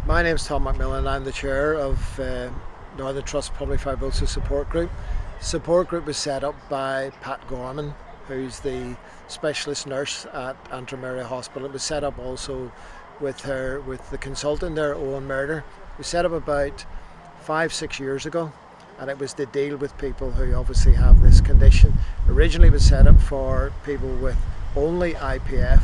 My name's Tom McMillen. I'm the chair of Northern Trust Pulmonary Fibrosis Support Group. Support group was set up by Pat Gorman, who's the specialist nurse at Antrim Area Hospital. It was set up also with the consultant there, Owen Murder. It was set up about 5-6 years ago, and it was to deal with people who obviously have this condition. Originally it was set up for people with only IPF,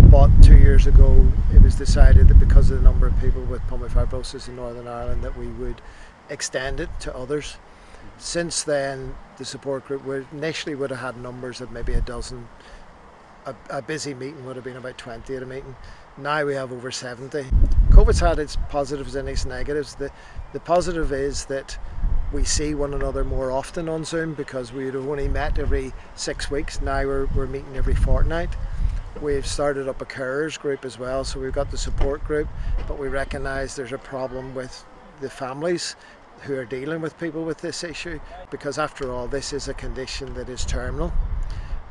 but 2 years ago it was decided that because of the number of people with pulmonary fibrosis in Northern Ireland that we would extend it to others. Since then, the support group initially would have had numbers of maybe a dozen. A busy meeting would have been about 20 at a meeting. Now we have over 70. COVID's had its positives and its negatives. The positive is that we see one another more often on Zoom, because we would have only met every 6 weeks. Now we're meeting every fortnight. We've started up a carers group as well, so we've got the support group, but we recognise there's a problem with the families who are dealing with people with this issue, because after all, this is a condition that is terminal,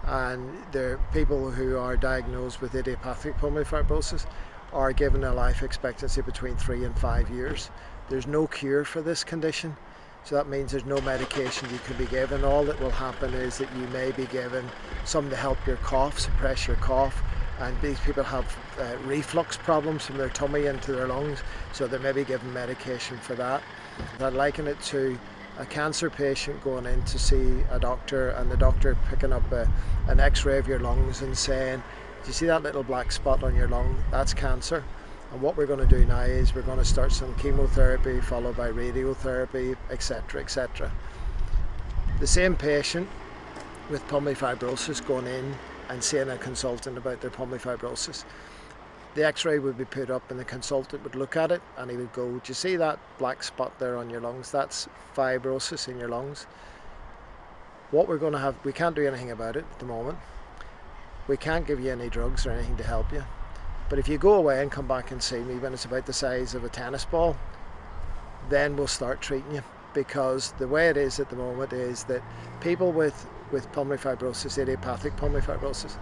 and the people who are diagnosed with idiopathic pulmonary fibrosis are given a life expectancy between 3 and 5 years. There's no cure for this condition, so that means there's no medication you can be given. All that will happen is that you may be given some to help your cough, suppress your cough, and these people have reflux problems from their tummy into their lungs, so they may be given medication for that. I liken it to a cancer patient going in to see a doctor, and the doctor picking up an x-ray of your lungs and saying, "Do you see that little black spot on your lung? That's cancer." And what we're going to do now is we're going to start some chemotherapy followed by radiotherapy, etc., etc. The same patient with pulmonary fibrosis going in and seeing a consultant about their pulmonary fibrosis, the x-ray would be put up and the consultant would look at it and he would go, "Do you see that black spot there on your lungs? That's fibrosis in your lungs." What we're going to have, we can't do anything about it at the moment. We can't give you any drugs or anything to help you. But if you go away and come back and see me when it's about the size of a tennis ball, then we'll start treating you. Because the way it is at the moment is that people with pulmonary fibrosis, idiopathic pulmonary fibrosis,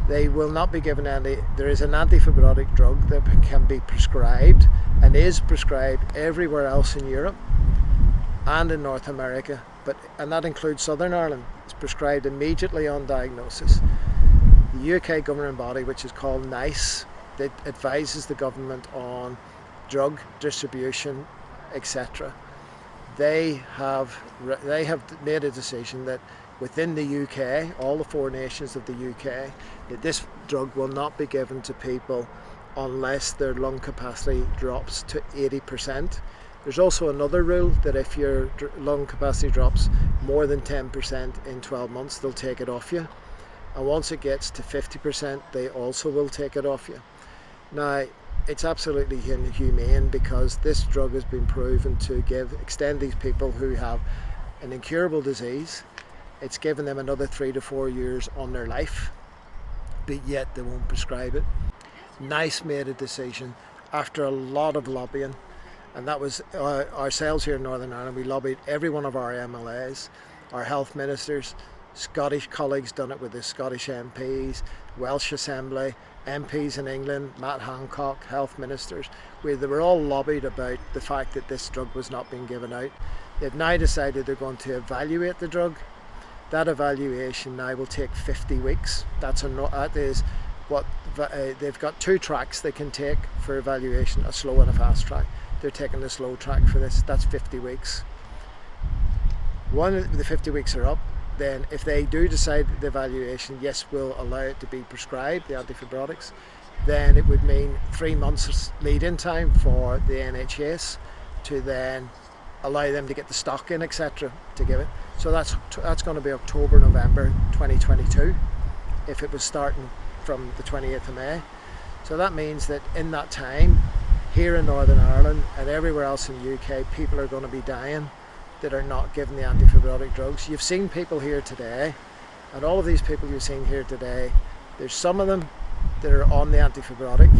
they will not be given any. There is an antifibrotic drug that can be prescribed and is prescribed everywhere else in Europe and in North America, and that includes Southern Ireland. It's prescribed immediately on diagnosis. The UK governing body, which is called NICE, that advises the government on drug distribution, etc. They have made a decision that within the UK, all the 4 nations of the UK, that this drug will not be given to people unless their lung capacity drops to 80%. There's also another rule that if your lung capacity drops more than 10% in 12 months, they'll take it off you. And once it gets to 50%, they also will take it off you. Now, it's absolutely inhumane, because this drug has been proven to extend these people who have an incurable disease. It's given them another 3 to 4 years on their life, but yet they won't prescribe it. NICE made a decision after a lot of lobbying, and that was ourselves here in Northern Ireland. We lobbied every one of our MLAs, our health ministers, Scottish colleagues done it with the Scottish MPs, Welsh Assembly, MPs in England, Matt Hancock, health ministers. They were all lobbied about the fact that this drug was not being given out. They've now decided they're going to evaluate the drug. That evaluation now will take 50 weeks. That is what they've got 2 tracks they can take for evaluation, a slow and a fast track. They're taking the slow track for this. That's 50 weeks. The 50 weeks are up. Then if they do decide the evaluation, yes, we'll allow it to be prescribed, the antifibrotics, then it would mean 3 months lead-in time for the NHS to then allow them to get the stock in, etc., to give it. So that's going to be October, November 2022, if it was starting from the 28th of May. So that means that in that time, here in Northern Ireland and everywhere else in the UK, people are going to be dying that are not given the antifibrotic drugs. You've seen people here today, and all of these people you've seen here today, there's some of them that are on the antifibrotic,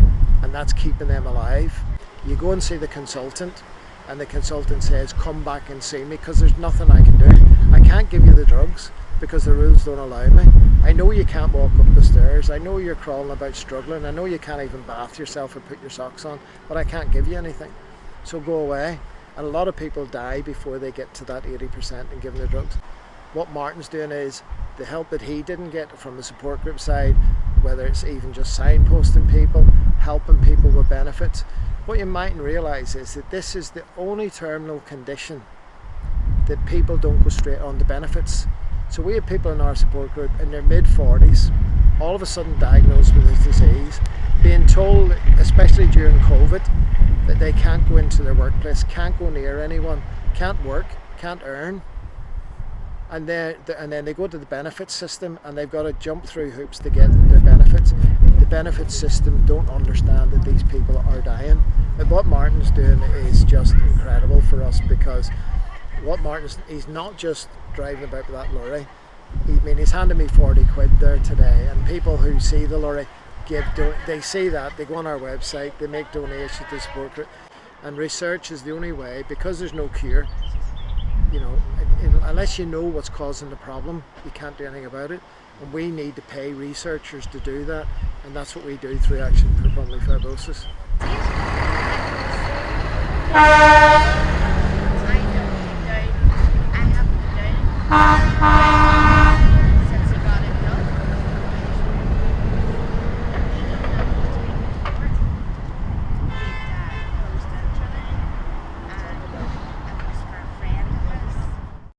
and that's keeping them alive. You go and see the consultant, and the consultant says, "Come back and see me," because there's nothing I can do. I can't give you the drugs. because the rules don't allow me. I know you can't walk up the stairs, I know you're crawling about struggling, I know you can't even bath yourself or put your socks on, but I can't give you anything. So go away. And a lot of people die before they get to that 80% and given the drugs. What Martin's doing is the help that he didn't get from the support group side, whether it's even just signposting people, helping people with benefits. What you mightn't realise is that this is the only terminal condition that people don't go straight on to benefits. So we have people in our support group in their mid-40s, all of a sudden diagnosed with this disease, being told, especially during COVID, that they can't go into their workplace, can't go near anyone, can't work, can't earn. And then they go to the benefits system and they've got to jump through hoops to get their benefits. The benefits system don't understand that these people are dying. And what Martin's doing is just incredible for us, because he's not just driving about with that lorry. He's handed me 40 quid there today, and people who see the lorry they see that, they go on our website, they make donations to the support group. And research is the only way, because there's no cure. Unless you know what's causing the problem, you can't do anything about it. And we need to pay researchers to do that, and that's what we do through Action for Pulmonary Fibrosis.